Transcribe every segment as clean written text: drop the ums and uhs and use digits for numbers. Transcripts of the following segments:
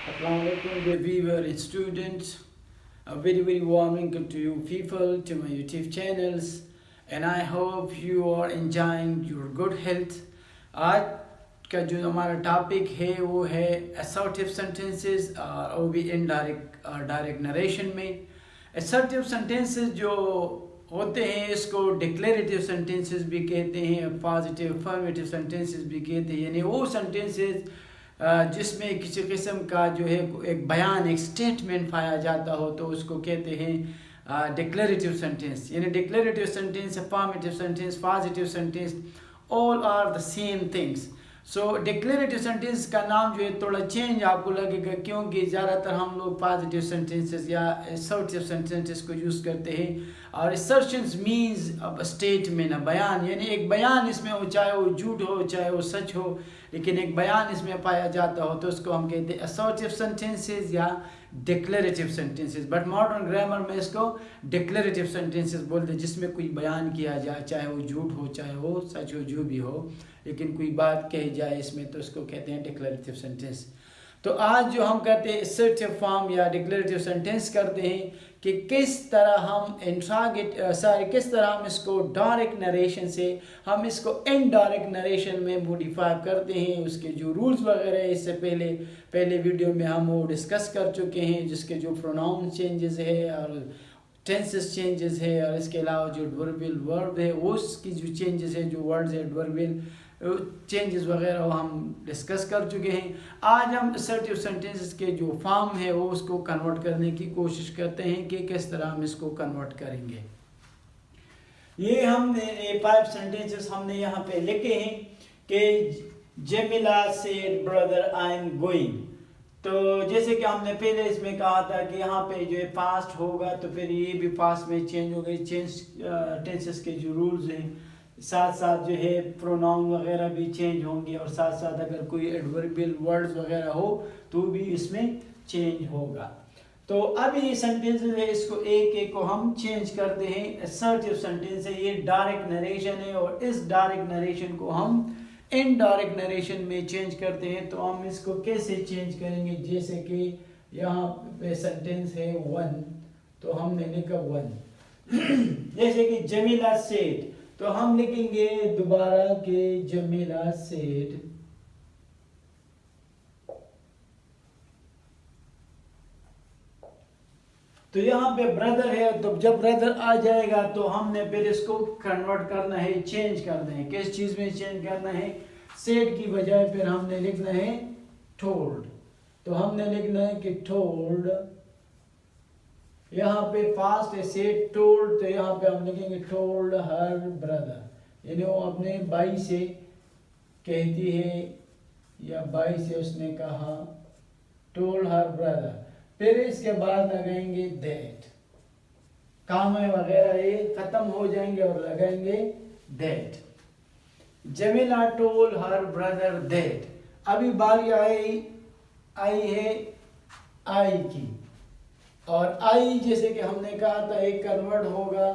Assalamualaikum dear viewer and students. A very warm welcome to you people to my YouTube channels, and I hope you are enjoying your good health. आज का जो हमारा topic है वो है assertive sentences और वो भी इनडायरेक्ट और डायरेक्ट नरेशन में। assertive sentences जो होते हैं इसको डिक्लेरेटिव सेंटेंसेस भी कहते हैं, पॉजिटिव अफर्मेटिव सेंटेंसेस भी कहते हैं, यानी वो सेंटेंसेस जिसमें किसी किस्म का जो है एक बयान, एक स्टेटमेंट पाया जाता हो तो उसको कहते हैं डिक्लेरेटिव सेंटेंस। यानी declarative sentence, affirmative sentence, positive sentence, all are the same things. So declarative sentence का नाम जो है थोड़ा चेंज आपको लगेगा, क्योंकि ज़्यादातर हम लोग पॉजिटिव सेंटेंसेस या असर्टिव सेंटेंसेस को यूज़ करते हैं। और असर्शंस मीन्स स्टेटमेंट, बयान, यानी एक बयान इसमें हो, चाहे वो झूठ हो चाहे वो सच हो, लेकिन एक बयान इसमें पाया जाता हो तो उसको हम कहते हैं असर्टिव सेंटेंसेस या declarative sentences. But modern grammar में इसको डिक्लेरेटिव सेंटेंसेस बोलते हैं, जिसमें कोई बयान किया जाए, चाहे वो झूठ हो चाहे वो सच हो, जो भी हो, लेकिन कोई बात कही जाए इसमें तो उसको कहते हैं डिक्लेरेटिव सेंटेंस। तो आज जो हम करते हैं असर्टिव फॉर्म या डिक्लेरेटिव सेंटेंस करते हैं कि किस तरह हम किस तरह हम इसको डायरेक्ट नरेशन से हम इसको इनडायरेक्ट नरेशन में मॉडिफाई करते हैं। उसके जो रूल्स वगैरह है इससे पहले वीडियो में हम वो डिस्कस कर चुके हैं, जिसके जो प्रोनाउन चेंजेस है और टेंसेस चेंजेस है, और इसके अलावा जो एडवर्बियल वर्ब है उसकी जो चेंजेस है, जो वर्ड्स है एडवर्बियल चेंजेस वगैरह वो हम डिस्कस कर चुके हैं। आज हम असर्टिव सेंटेंसेस के जो फॉर्म है वो उसको कन्वर्ट करने की कोशिश करते हैं कि किस तरह हम इसको कन्वर्ट करेंगे। ये हमने 5 सेंटेंसेस हमने यहाँ पे लिखे हैं कि Jamila said brother I am going. तो जैसे कि हमने पहले इसमें कहा था कि यहाँ पे जो है पास्ट होगा तो फिर ये भी पास्ट में चेंज हो गई, टेंसेस के जो रूल्स हैं, साथ साथ जो है प्रोनाउन वगैरह भी चेंज होंगे, और साथ साथ अगर कोई एडवर्बियल वर्ड्स वगैरह हो तो भी इसमें चेंज होगा। तो अब ये सेंटेंसेस है, इसको एक एक को हम चेंज करते हैं। असर्टिव सेंटेंस है, ये डायरेक्ट नरेशन है, और इस डायरेक्ट नरेशन को हम इनडायरेक्ट नरेशन में चेंज करते हैं। तो हम इसको कैसे चेंज करेंगे, जैसे कि यहाँ पे सेंटेंस है 1, तो हमने लिखा 1 जैसे कि जमीला सेड, तो हम लिखेंगे दोबारा के जमीला सेड। तो यहाँ पे ब्रदर है, तो जब ब्रदर आ जाएगा तो हमने फिर इसको कन्वर्ट करना है, चेंज करना है। किस चीज में चेंज करना है? सेड की बजाय फिर हमने लिखना है टोल्ड। तो हमने लिखना है कि टोल्ड, यहाँ पे फास्ट है सेड टोल्ड, तो यहाँ पे हम लिखेंगे टोल्ड हर ब्रदर, यानी वो अपने भाई से कहती है या भाई से उसने कहा, टोल्ड हर ब्रदर। फिर इसके बाद लगाएंगे दैट, काम वगैरह ये खत्म हो जाएंगे और लगाएंगे that. Jamila told her brother that. अभी बारी आई है आई की, और आई जैसे कि हमने कहा था एक कन्वर्ट होगा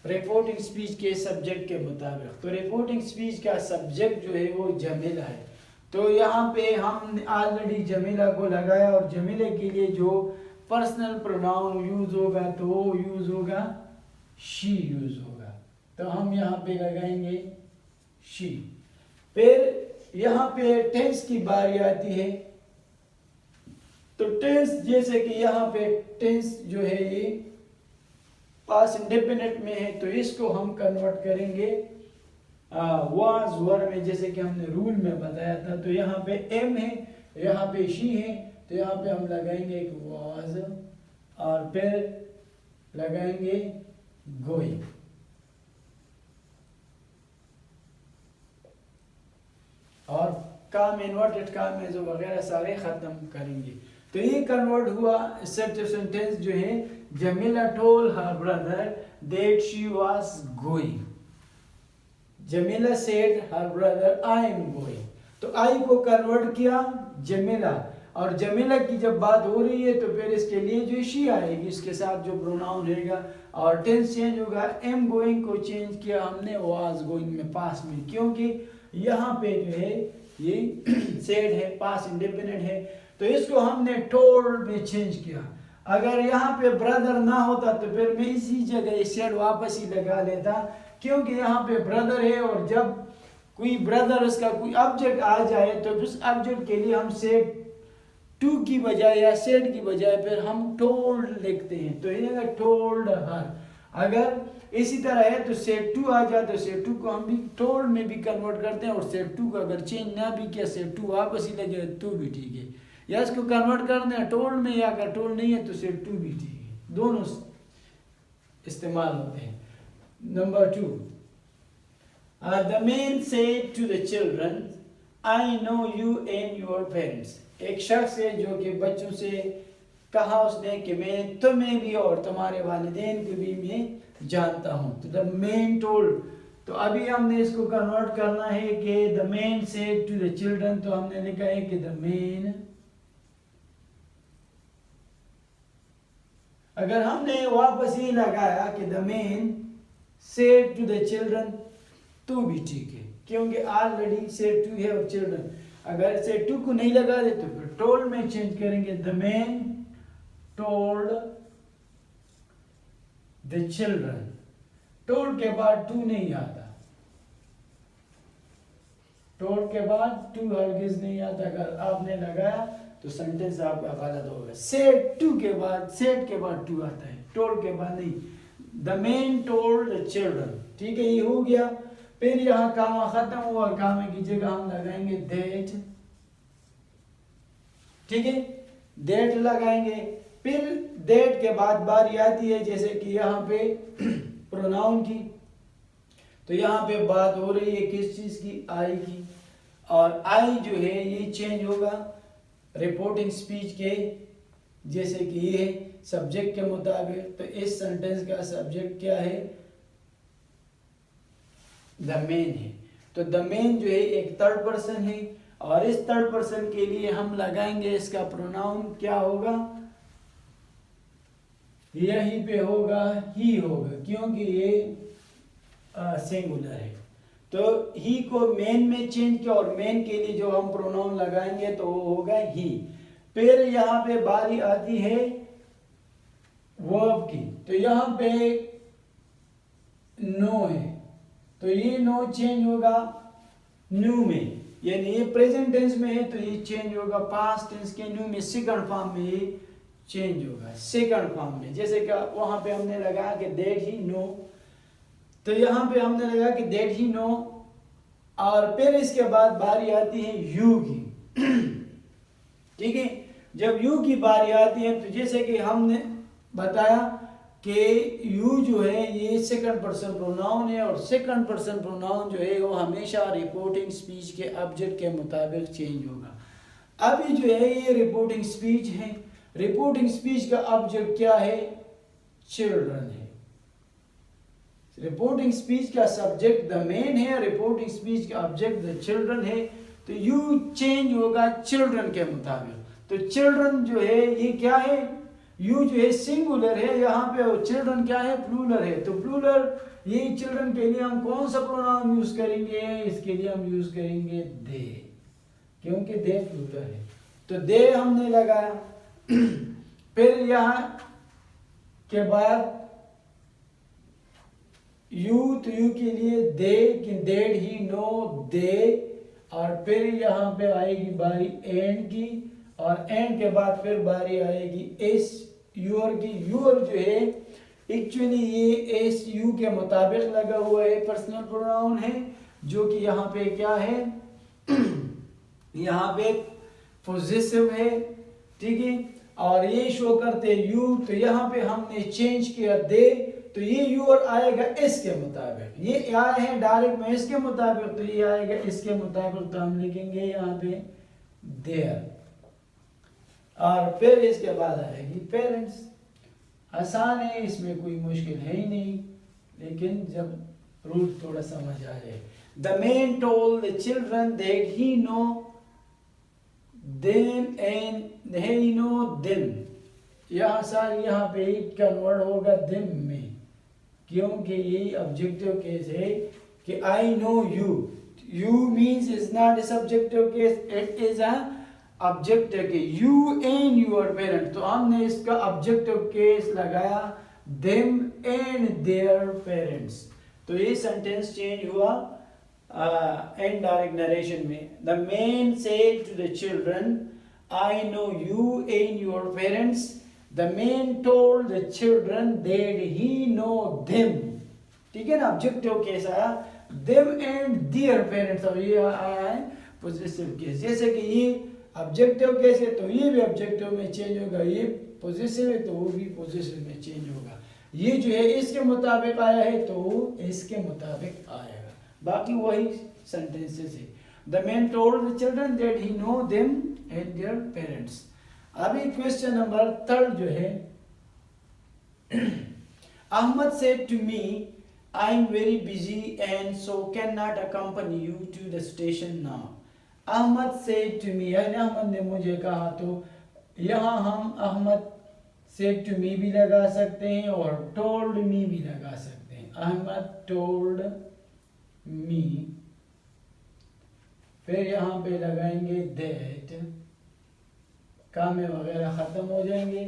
रिपोर्टिंग स्पीच के सब्जेक्ट के मुताबिक। तो रिपोर्टिंग स्पीच का सब्जेक्ट जो है वो जमीला है, तो यहाँ पे हम ऑलरेडी जमीला को लगाया, और जमीले के लिए जो पर्सनल प्रोनाउन यूज होगा तो वो यूज होगा शी यूज होगा। तो हम यहाँ पे लगाएंगे शी। फिर यहाँ पे टेंस की बारी आती है, तो टेंस जैसे कि यहाँ पे टेंस जो है ये पास्ट इंडेफिनिट में है, तो इसको हम कन्वर्ट करेंगे वाज वर में, जैसे कि हमने रूल में बताया था। तो यहाँ पे एम है, यहाँ पे शी है, तो यहाँ पे हम लगाएंगे एक वाज, और फिर लगाएंगे गोइंग, और काम इन्वर्टेड काम में जो वगैरह सारे खत्म करेंगे। तो ये कन्वर्ट हुआ असर्टिव सेंटेंस जो है, Jamila told her brother that she was going. Jamila said her brother I am going. तो आई को कन्वर्ट किया जमीला, और जमीला की जब बात हो रही है तो फिर इसके लिए जो शी आएगी, इसके साथ जो प्रोनाउन रहेगा, और टेंस चेंज होगा। एम गोइंग को चेंज किया हमने वाज गोइंग में, पास में, क्योंकि यहाँ पे जो है ये सेड है, पास इंडेफिनिट है, तो इसको हमने टोल्ड में चेंज किया। अगर यहाँ पे ब्रदर ना होता तो फिर मैं इसी जगह सेड वापस ही लगा लेता, क्योंकि यहाँ पे ब्रदर है और जब कोई ब्रदर उसका कोई ऑब्जेक्ट आ जाए तो उस ऑब्जेक्ट के लिए हम सेड टू की बजाय या सेड की बजाय फिर हम टोल्ड लिखते हैं। तो ये टोल्ड हर। अगर इसी तरह है तो सेड टू आ जाए तो सेड टू को हम भी टोल्ड में भी कन्वर्ट करते हैं, और सेड टू को अगर चेंज ना भी किया सेड टू वापस ही लगे तो भी ठीक है, या इसको कन्वर्ट कर दें टोल्ड में, या अगर टोल्ड नहीं है तो सेड टू भी ठीक है, दोनों इस्तेमाल होते हैं। Number 2, the man said to the children, I know you and your parents. एक शख्स है जो कि बच्चों से कहा उसने कि मैं तुम्हें भी और तुम्हारे वालिदैन को भी मैं जानता हूँ। तो द मैन टोल्ड, तो अभी हमने इसको कन्वर्ट करना है कि the man said to the children, तो हमने लिखा है कि द मैन, अगर हमने वापस ही लगाया कि the man said to the children तो भी ठीक है, क्योंकि ऑलरेडी सेड टू है और चिल्ड्रन, अगर सेड टू को नहीं लगा दे तो फिर टोल्ड में चेंज करेंगे, the man told the children. Told के बाद टू नहीं आता, टोल्ड के बाद टू हरगिज नहीं आता, अगर आपने लगाया तो सेंटेंस आपका गलत होगा। सेड टू के बाद, सेड के बाद टू आता है, टोल्ड के बाद नहीं। The man told the children, ठीक है, ये हो गया। फिर यहाँ कामा खत्म हुआ, कामे की जगह हम लगाएंगे दैट, ठीक है, दैट लगाएंगे। फिर दैट के बाद बारी आती है जैसे कि यहाँ पे प्रोनाउन की, तो यहाँ पे बात हो रही है किस चीज की, आई की, और आई जो है ये चेंज होगा रिपोर्टिंग स्पीच के, जैसे कि ये सब्जेक्ट के मुताबिक। तो इस सेंटेंस का सब्जेक्ट क्या है, द मैन है। तो द मैन जो है एक थर्ड पर्सन है, और इस थर्ड पर्सन के लिए हम लगाएंगे इसका प्रोनाउन क्या होगा, यहीं पे होगा ही होगा, क्योंकि ये सिंगुलर है। तो ही को मैन में चेंज किया, और मैन के लिए जो हम प्रोनाउन लगाएंगे तो वो होगा ही। फिर यहाँ पे बारी आती है वर्ब की, तो यहाँ पे नो है, तो ये नो चेंज होगा न्यू में, यानी ये प्रेजेंट टेंस में है तो ये चेंज होगा पास्ट टेंस के न्यू में, सेकंड फॉर्म में ये चेंज होगा, सेकंड फॉर्म में। जैसे कि वहां पे हमने लगाया कि दैट ही नो, तो यहाँ पे हमने लगा कि दैट ही नो, और फिर इसके बाद बारी आती है यू की, ठीक है। जब यू की बारी आती है तो जैसे कि हमने बताया कि यू जो है ये सेकंड पर्सन प्रोनाउन है, और सेकंड पर्सन प्रोनाउन जो है वो हमेशा रिपोर्टिंग स्पीच के ऑब्जेक्ट के मुताबिक चेंज होगा। अभी जो है ये रिपोर्टिंग स्पीच है, रिपोर्टिंग स्पीच का ऑब्जेक्ट क्या है, चिल्ड्रन है। रिपोर्टिंग स्पीच का सब्जेक्ट द मैन है, रिपोर्टिंग स्पीच का ऑब्जेक्ट द चिल्ड्रन है, तो यू चेंज होगा चिल्ड्रन के मुताबिक। तो चिल्ड्रन जो है ये क्या है, यू जो है सिंगुलर है, यहाँ पे चिल्ड्रन क्या है, प्लूरल है। तो प्लूरल ये चिल्ड्रन के लिए हम कौन सा प्रोनाउन यूज करेंगे, इसके लिए हम यूज करेंगे दे, क्योंकि दे प्लूरल है, तो दे हमने लगाया। फिर यहाँ के बाद यू, तो यू के लिए दे, कि देड ही नो दे, और फिर यहाँ पे आएगी बारी एंड की, और एंड के बाद फिर बारी आएगी एस यूर की। यूर जो है एक्चुअली ये एस यू के मुताबिक लगा हुआ है, पर्सनल प्रोनाउन है, जो कि यहाँ पे क्या है यहाँ पे पोजेसिव है, ठीक है, और ये शो करते यू, तो यहाँ पे हमने चेंज किया दे, तो ये यूर आएगा इसके मुताबिक, ये आए हैं डायरेक्ट में इसके मुताबिक, तो ये आएगा इसके मुताबिक, तो हम लिखेंगे यहाँ पे देयर, और फिर इसके बाद आएगी पेरेंट्स। आसान है, इसमें कोई मुश्किल है ही नहीं, लेकिन जब रूल थोड़ा समझ आ जाए। The man told the children that he know them and he know them, यहाँ पे कन्वर्ट होगा देम में, क्योंकि ये ऑब्जेक्टिव केस है कि I know you, you means is not a subjective case, it is a objective के you and your parents, तो हमने इसका ऑब्जेक्टिव केस लगाया देम एंड देयर पेरेंट्स। तो ये सेंटेंस चेंज हुआ इनडायरेक्ट नरेशन में। The man said to the children I know you and your parents, the man told the children that he know them. ठीक है ना, objective case आया them and their parents, अब ये आया है पोजेसिव केस। जैसे कि ये ऑब्जेक्टिव केस है तो ये भी ऑब्जेक्टिव में चेंज होगा, ये पोजेसिव है तो वो भी पोजेसिव में चेंज होगा। ये जो है इसके मुताबिक आया है तो इसके मुताबिक आएगा, बाकी वही सेंटेंसेस है। The man told the children that he know them and their parents. अभी क्वेश्चन नंबर 3 जो है, Ahmad said to me, I am very busy and so cannot accompany you to the station now. Ahmad said to me, यानी अहमद ने मुझे कहा, तो यहाँ हम अहमद said to me भी लगा सकते हैं और told me भी लगा सकते हैं। अहमद told me, फिर यहाँ पे लगाएंगे that, कामे वगैरह खत्म हो जाएंगे,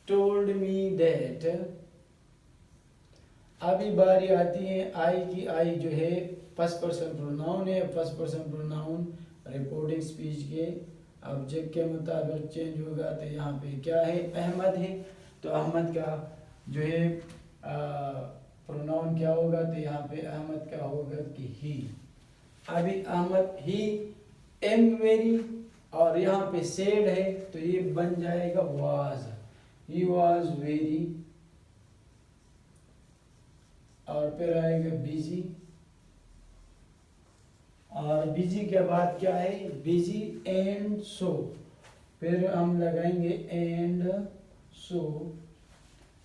told me that। अभी बारी आती है आई की। आई जो है फर्स्ट पर्सन प्रोनाउन है। First person pronoun reporting speech के ऑब्जेक्ट के मुताबिक चेंज होगा। तो यहाँ पे क्या है, अहमद है, तो अहमद का जो है प्रोनाउन क्या होगा, तो यहाँ पे अहमद का होगा कि ही। अभी अहमद ही एम वेरी, और यहाँ पे सेड है तो ये बन जाएगा वाज, ही वाज वेरी, और फिर आएगा बिजी, और बिजी के बाद क्या है, बिजी एंड सो, फिर हम लगाएंगे एंड सो।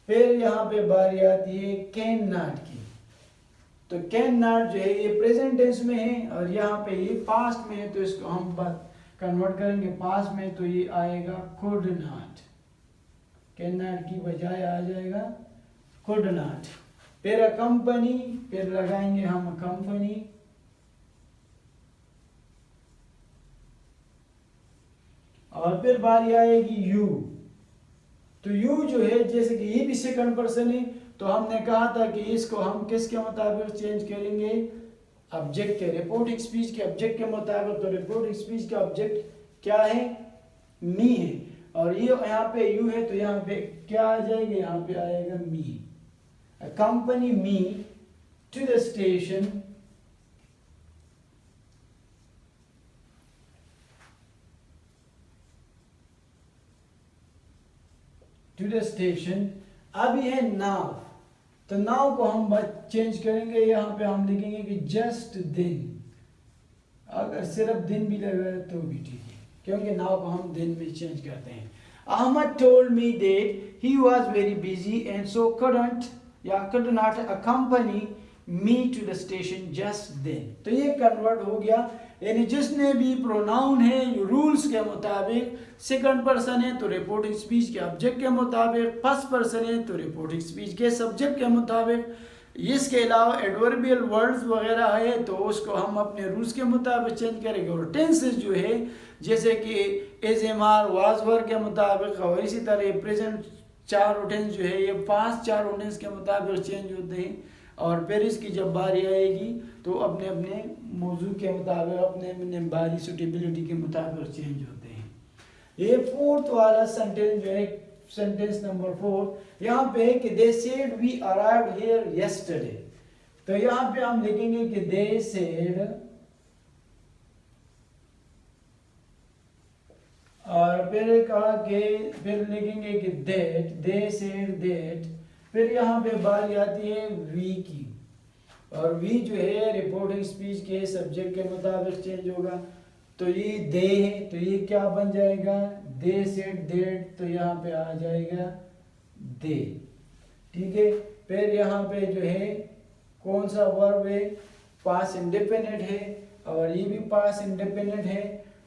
फिर यहाँ पे बारी आती है कैन नॉट की। तो कैन नॉट जो है ये प्रेजेंट टेंस में है और यहाँ पे ये पास्ट में है, तो इसको हम कन्वर्ट करेंगे पास्ट में, तो ये आएगा कुड नॉट। कैन नॉट की बजाय आ जाएगा कुड नॉट। फिर कंपनी, फिर लगाएंगे हम कंपनी, और फिर बारी आएगी यू। तो यू जो है, जैसे कि ये भी सेकंड पर्सन है, तो हमने कहा था कि इसको हम किसके मुताबिक चेंज करेंगे, ऑब्जेक्ट के, रिपोर्टिंग स्पीच के ऑब्जेक्ट के मुताबिक। तो रिपोर्टिंग स्पीच का ऑब्जेक्ट क्या है, मी है, और ये यहाँ पे यू है, तो यहाँ पे क्या आ जाएगा, यहाँ पे आएगा मी। Accompany me to the station अभी है नाउ। तो नाउ को हम चेंज करेंगे, यहाँ पे हम लिखेंगे कि जस्ट दिन। अगर सिर्फ दिन भी लगाए तो भी ठीक है, क्योंकि नाउ को हम दिन में चेंज करते हैं। Ahmad told me that he was very busy and so could not accompany me to the station just then। तो ये कन्वर्ट हो गया, यानी जिसने भी प्रोनाउन है रूल्स के मुताबिक, सेकंड पर्सन है तो रिपोर्टिंग स्पीच के ऑब्जेक्ट के मुताबिक, फर्स्ट पर्सन है तो रिपोर्टिंग स्पीच के सब्जेक्ट के मुताबिक। इसके अलावा एडवर्बियल वर्ड्स वगैरह है तो उसको हम अपने रूल्स के मुताबिक चेंज करेंगे। और टेंसेस जो है, जैसे कि as am are was were के मुताबिक, और इसी तरह प्रेजेंट चार टेंस जो है ये 5 टेंस के मुताबिक चेंज होते हैं। और फिर इसकी जब बारी आएगी तो अपने अपने मौजू के मुताबिक, अपने अपने बारी सुटेबिलिटी के मुताबिक चेंज होते हैं। ये फोर्थ वाला सेंटेंस जो है, सेंटेंस नंबर 4, यहाँ पे है कि they said we arrived here yesterday. तो यहाँ पे हम लिखेंगे कि दे सेड, और फिर कहा कि फिर लिखेंगे कि दैट, दे सेड दैट। फिर यहाँ पे बारी आती है वी की, और वी जो है रिपोर्टिंग स्पीच के सब्जेक्ट के मुताबिक चेंज होगा। तो ये दे है तो ये क्या बन जाएगा, दे सेड दैट, तो यहाँ पे आ जाएगा दे। ठीक है, फिर यहाँ पे जो है कौन सा वर्ब है, पास्ट इंडिपेंडेंट है, और ये भी पास्ट इंडिपेंडेंट है।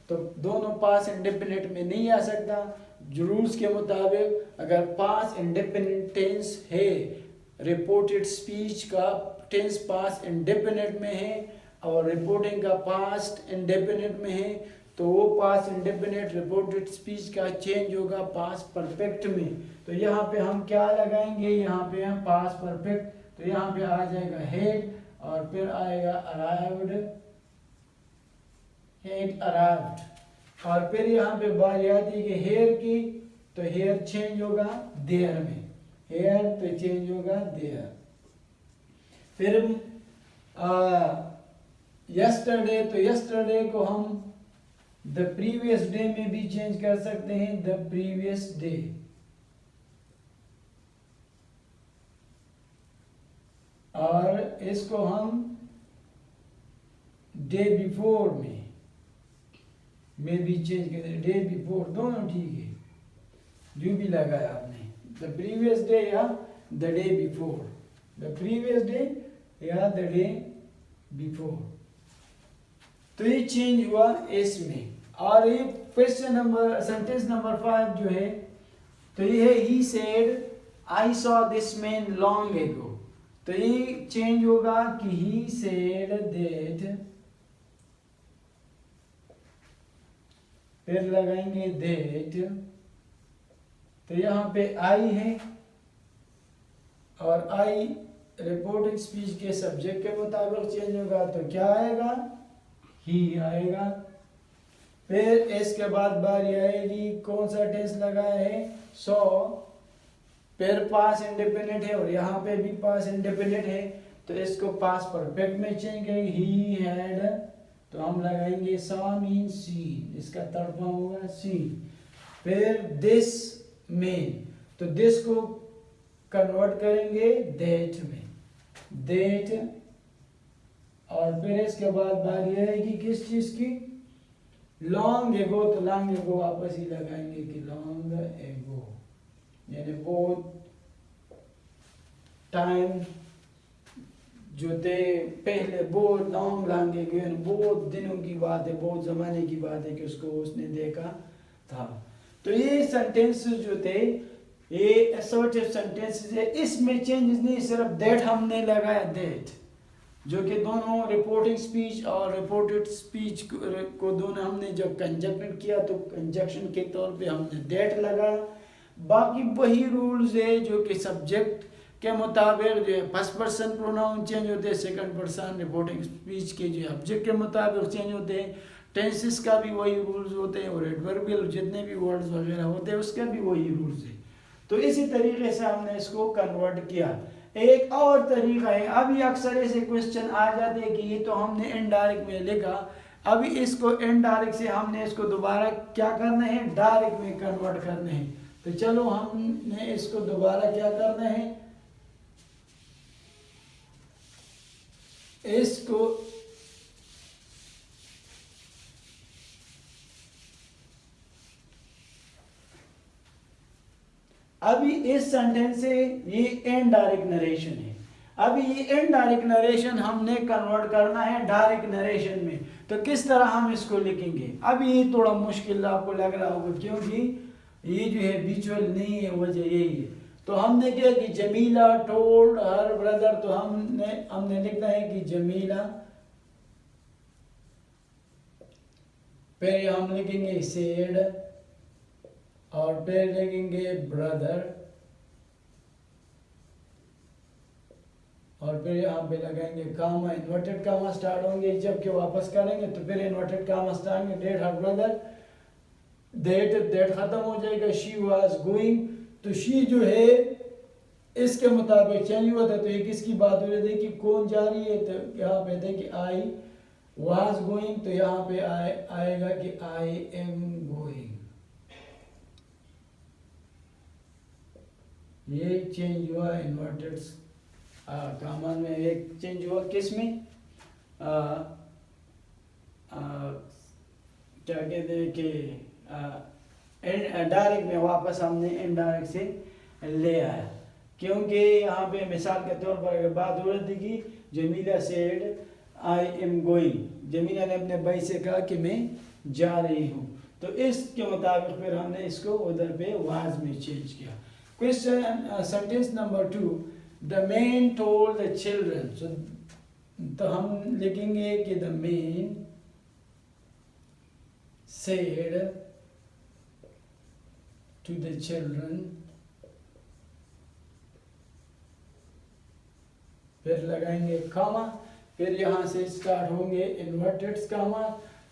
तो दोनों पास्ट इंडिपेंडेंट में नहीं आ सकता। रूल्स के मुताबिक अगर पास्ट इंडिपेंडेंट टेंस है, रिपोर्टेड स्पीच का टेंस पास्ट इंडिपेंडेंट में है और रिपोर्टिंग का पास्ट इंडिपेंडेंट में है, तो वो पास इंडेफिनिट रिपोर्टेड स्पीच का चेंज होगा पास परफेक्ट में। तो यहाँ पे हम क्या लगाएंगे, यहाँ पे हम पास परफेक्ट, तो यहाँ पे आ जाएगा हेड और फिर आएगा अराइव्ड, हेड अराइव्ड। और फिर यहाँ पे बारी आती है कि हेयर की, तो हेयर चेंज होगा देयर में, हेयर तो चेंज होगा देयर। फिर यस्टरडे, तो यस्टरडे को हम द प्रीवियस डे में भी चेंज कर सकते हैं, द प्रीवियस डे। और इसको हम डे बिफोर में भी चेंज कर, डे बिफोर, दोनों ठीक है, जो भी लगाया आपने, द प्रीवियस डे या the day before, the previous day या द डे बिफोर। तो ये चेंज हुआ इसमें। और ये क्वेश्चन नंबर, सेंटेंस नंबर 5 जो है, तो ये है he said I saw this man long ago. तो ये चेंज होगा कि ही सेड दैट, फिर लगाएंगे दैट, तो यहाँ पे आई है और आई रिपोर्टिंग स्पीच के सब्जेक्ट के मुताबिक चेंज होगा, तो क्या आएगा, ही आएगा। फिर इसके बाद बारी आएगी कौन सा टेंस लगाया है, सो, फिर पास इंडिपेंडेंट है और यहाँ पे भी पास इंडिपेंडेंट है, तो इसको पास परफेक्ट में चेंज करेंगे, ही हैड, तो हम लगाएंगे सॉ मीन सीन, इसका तर्जमा होगा सीन। फिर दिस में, तो दिस को कन्वर्ट करेंगे दैट में, दैट। और फिर इसके बाद बारी आएगी किस चीज की, लॉन्ग एगो, तो लॉन्ग एगो वापस ही लगाएंगे कि लॉन्ग एगो, यानी बहुत टाइम जो थे पहले, बहुत लॉन्ग एगो, यानी बहुत दिनों की बात है, बहुत जमाने की बात है कि उसको उसने देखा था। तो ये सेंटेंस जो थे ये असर्टिव सेंटेंसेस है, इसमें चेंजेस नहीं, सिर्फ दैट हमने लगाया, दैट, जो कि दोनों रिपोर्टिंग स्पीच और रिपोर्टेड स्पीच को दोनों हमने जब कंजक्शन किया तो कंजक्शन के तौर पे हमने दैट लगाया। बाकी वही रूल्स है जो कि सब्जेक्ट के मुताबिक जो है फर्स्ट पर्सन प्रोनाउन चेंज होते हैं, सेकंड पर्सन रिपोर्टिंग स्पीच के जो ऑब्जेक्ट के मुताबिक चेंज होते हैं, टेंसेस का भी वही रूल्स होते हैं और एडवर्बियल जितने भी वर्ड्स वगैरह होते हैं उसका भी वही रूल्स है। तो इसी तरीके से हमने इसको कन्वर्ट किया। एक और तरीका है, अभी अक्सर ऐसे क्वेश्चन आ जाते हैं कि ये तो हमने इनडायरेक्ट में लिखा, अभी इसको इनडायरेक्ट से हमने इसको दोबारा क्या करना है, डायरेक्ट में कन्वर्ट करना है। तो चलो हमने इसको दोबारा क्या करना है, इसको अभी इस सेंटेंस से ये इनडायरेक्ट नरेशन है, अभी ये इनडायरेक्ट नरेशन हमने कन्वर्ट करना है डायरेक्ट नरेशन में। तो किस तरह हम इसको लिखेंगे, अभी ये थोड़ा मुश्किल आपको लग रहा होगा क्योंकि ये जो है विजुअल नहीं है, वजह यही है। तो हमने क्या कि जमीला टोल्ड हर ब्रदर, तो हमने लिखना है कि जमीला, फिर हम लिखेंगे सेड और फिर लिखेंगे ब्रदर और फिर यहाँ पे लगाएंगे कामा, इन्वर्टेड कामा स्टार्ट होंगे, जबकि वापस करेंगे तो फिर इन्वर्टेड कामा स्टार्ट होंगे, डेट हर ब्रदर, डेट खत्म हो जाएगा, शी वाज गोइंग, तो शी जो है इसके मुताबिक चेंज हुआ था, तो ये किसकी बात हो रही थी कि कौन जा रही है, तो यहाँ पे थे कि आई वाज गोइंग, तो यहाँ पे आएगा कि आई एम गोइंग। ये चेंज हुआ इन्वर्टेड कामा में, एक चेंज हुआ किस में, क्या कहते हैं कि डायरेक्ट में वापस हमने इनडायरेक्ट से ले आया, क्योंकि यहाँ पे मिसाल के तौर पर अगर बात हो रही थी कि Jamila said I am going, Jamila ने अपने भाई से कहा कि मैं जा रही हूँ, तो इसके मुताबिक फिर हमने इसको उधर पे वाज में चेंज किया। Question sentence number 2, the man told the children, तो हम लिखेंगे कि the man said to the children, फिर लगाएंगे कामा, फिर यहाँ से स्टार्ट होंगे इन्वर्टेड कामा,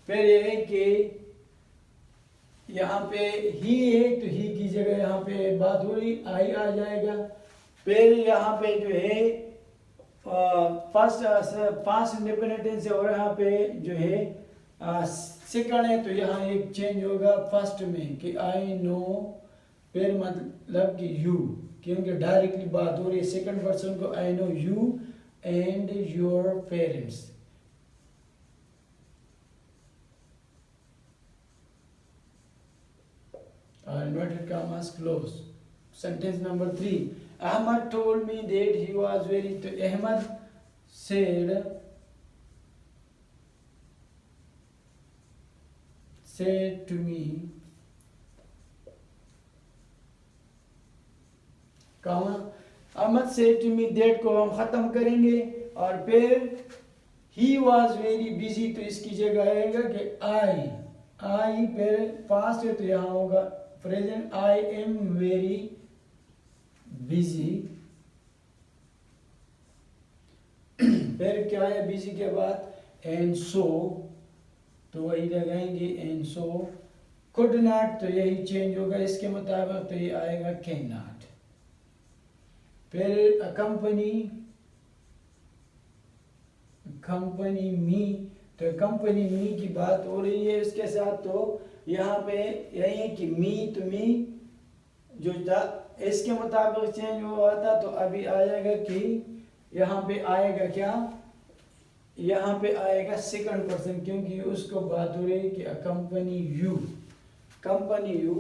फिर ये है कि यहाँ पे ही है तो ही की जगह यहाँ पे बात हो रही आई आ जाएगा। फिर यहाँ पे जो है फर्स्ट इंडिपेंडेंट टेंस है और यहाँ पे जो है सेकंड है तो यहाँ एक चेंज होगा फर्स्ट में कि आई नो, फिर मतलब कि यू, क्योंकि डायरेक्टली बात हो रही है सेकंड पर्सन को, आई know you and your parents. Inverted commas close. Sentence number 3. Ahmad told me that he was very. Ahmad said to me. Comma. Ahmad said to me that को हम खत्म करेंगे और फिर he was very busy तो इसकी जगह आएगा कि I फिर पास्ट है तो यहाँ होगा present, I am very busy. फिर क्या है बिजी के बाद एंड सो, तो वही लगाएंगे एंड सो। कुड नॉट तो यही चेंज होगा इसके मुताबिक, तो ये आएगा कैन नॉट। फिर कंपनी मी, तो कंपनी मी की बात हो रही है इसके साथ, तो यहाँ पे यही है कि मी तो मी जो था इसके मुताबिक चेंज हुआ था, तो अभी आएगा कि यहाँ पे आएगा क्या, यहाँ पे आएगा सेकंड पर्सन, क्योंकि उसको बात हो रही है कि company you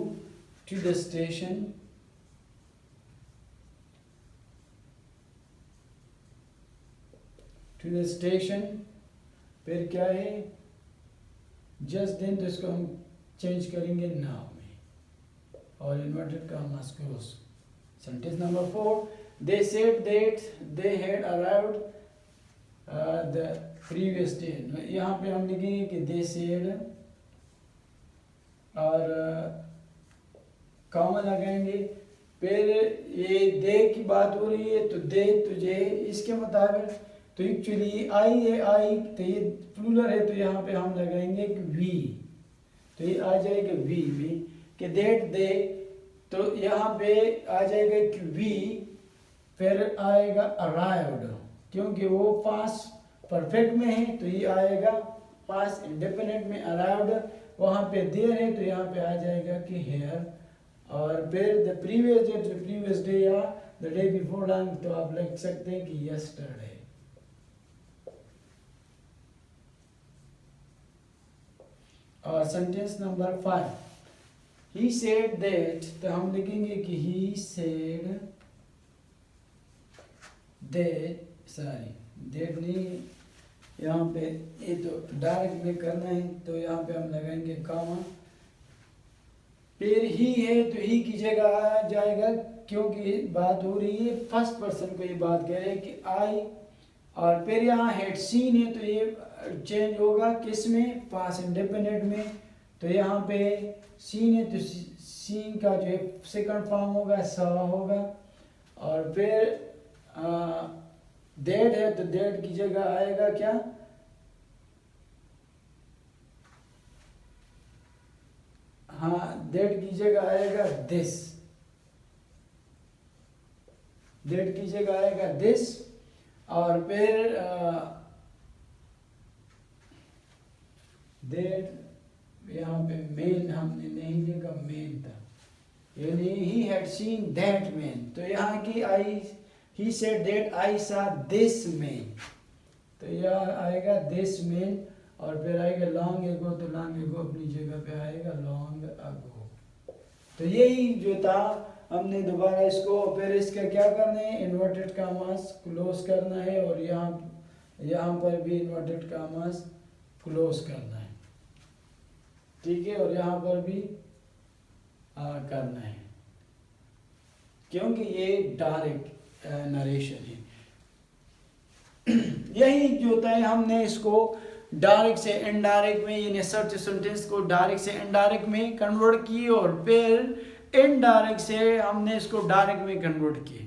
to the station, फिर क्या है जस्ट देन, तो इसको हम चेंज करेंगे नाउ में और inverted commas close. Sentence number 4. They said that they had arrived the previous day. यहाँ पे हम लिखेंगे कि they said और कॉमा लगाएंगे। फिर ये दे की बात हो रही है तो दे तुझे, इसके मुताबिक तो एक्चुअली आई है, आई तो ये प्लूरल है तो यहाँ पे हम लगाएंगे कि वी, तो ये आ जाएगा वी में कि देट दे, तो यहाँ पे आ जाएगा कि वी, फिर आएगा अराइव्ड, क्योंकि वो पास्ट परफेक्ट में है तो ये आएगा पास्ट इंडिपेंडेंट में अराइव्ड, वहाँ पे देर है तो यहाँ पे आ जाएगा कि हेयर, और फिर द प्रीवियस डे या द डे बिफोर लॉन्ग, तो आप लिख सकते हैं कि यस्टरडे। और sentence number 5. He said that, तो हम लिखेंगे कि he said that, sorry that नहीं, यहाँ पे ये तो डायरेक्ट में करना है तो यहाँ पे हम लगाएंगे कॉमा। फिर ही है तो ही की जगह आ जाएगा, क्योंकि बात हो रही है फर्स्ट पर्सन को, ये बात कह रहे हैं कि आई, और फिर यहाँ हेड सीन है तो ये चेंज होगा किस में, पास्ट इंडिपेंडेंट में, तो यहाँ पे सीन है तो सीन का जो है सेकंड फॉर्म होगा सा होगा, और फिर डेट है तो डेट की जगह आएगा क्या, हाँ डेट की जगह आएगा दिस, डेट की जगह आएगा दिस, और फिर डेट यहाँ पे मेन हमने नहीं लिखा, मेन था, यानी he had seen that man, तो यहाँ की आई ही सेड दैट आई सा दिस मैन, तो यह आएगा दिस मैन, और फिर आएगा लॉन्ग एगो, तो लॉन्ग एगो अपनी जगह पे आएगा लॉन्ग अगो। तो यही जो था हमने दोबारा इसको, फिर इसका क्या करना है, इन्वर्टेड कॉमास क्लोज करना है, और यहाँ पर भी इन्वर्टेड कॉमास क्लोज करना है, ठीक है, और यहाँ पर भी करना है, क्योंकि ये डायरेक्ट नरेशन है। यही जो होता है हमने इसको डायरेक्ट से इनडायरेक्ट में, यानी सर्च सेंटेंस को डायरेक्ट से इनडायरेक्ट में कन्वर्ट की और फिर इनडायरेक्ट से हमने इसको डायरेक्ट में कन्वर्ट किए।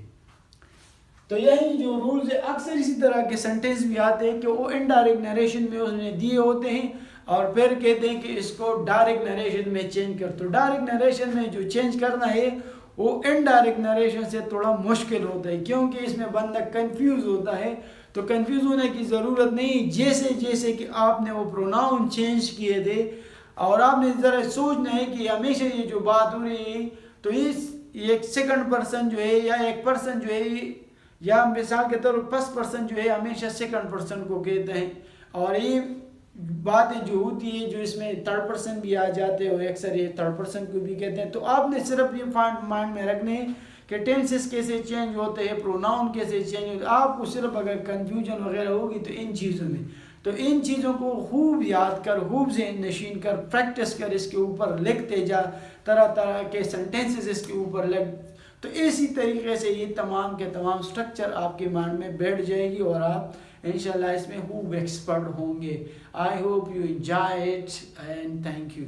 तो यही जो रूल्स है, अक्सर इसी तरह के सेंटेंस भी आते हैं कि वो इनडायरेक्ट नरेशन में उसने दिए होते हैं और फिर कहते हैं कि इसको डायरेक्ट नरेशन में चेंज कर। तो डायरेक्ट नरेशन में जो चेंज करना है वो इनडायरेक्ट नरेशन से थोड़ा मुश्किल होता है, क्योंकि इसमें बंदा कंफ्यूज होता है। तो कंफ्यूज होने की ज़रूरत नहीं, जैसे जैसे कि आपने वो प्रोनाउन चेंज किए थे और आपने ज़रा सोचना है कि हमेशा ये जो बात हो रही है तो इस एक सेकंड पर्सन जो है या एक पर्सन जो है या मिसाल के तौर पर फर्स्ट पर्सन जो है हमेशा सेकंड पर्सन को कहते हैं, और ये बातें जो होती है जो इसमें थर्ड पर्सन भी आ जाते हैं, अक्सर ये थर्ड पर्सन को भी कहते हैं। तो आपने सिर्फ ये माइंड में रखने हैं कि टेंसेस कैसे चेंज होते हैं, प्रोनाउन कैसे चेंज होते हैं। आपको सिर्फ अगर कन्फ्यूजन वगैरह होगी तो इन चीज़ों में, तो इन चीज़ों को खूब याद कर, खूब ज़हन नशीन कर, प्रैक्टिस कर, इसके ऊपर लिखते जा, तरह तरह के सेंटेंसेस इसके ऊपर लिख। तो इसी तरीके से ये तमाम के तमाम स्ट्रक्चर आपके माइंड में बैठ जाएगी और आप इंशाल्लाह इसमें खूब एक्सपर्ट होंगे। I hope you enjoy it and thank you.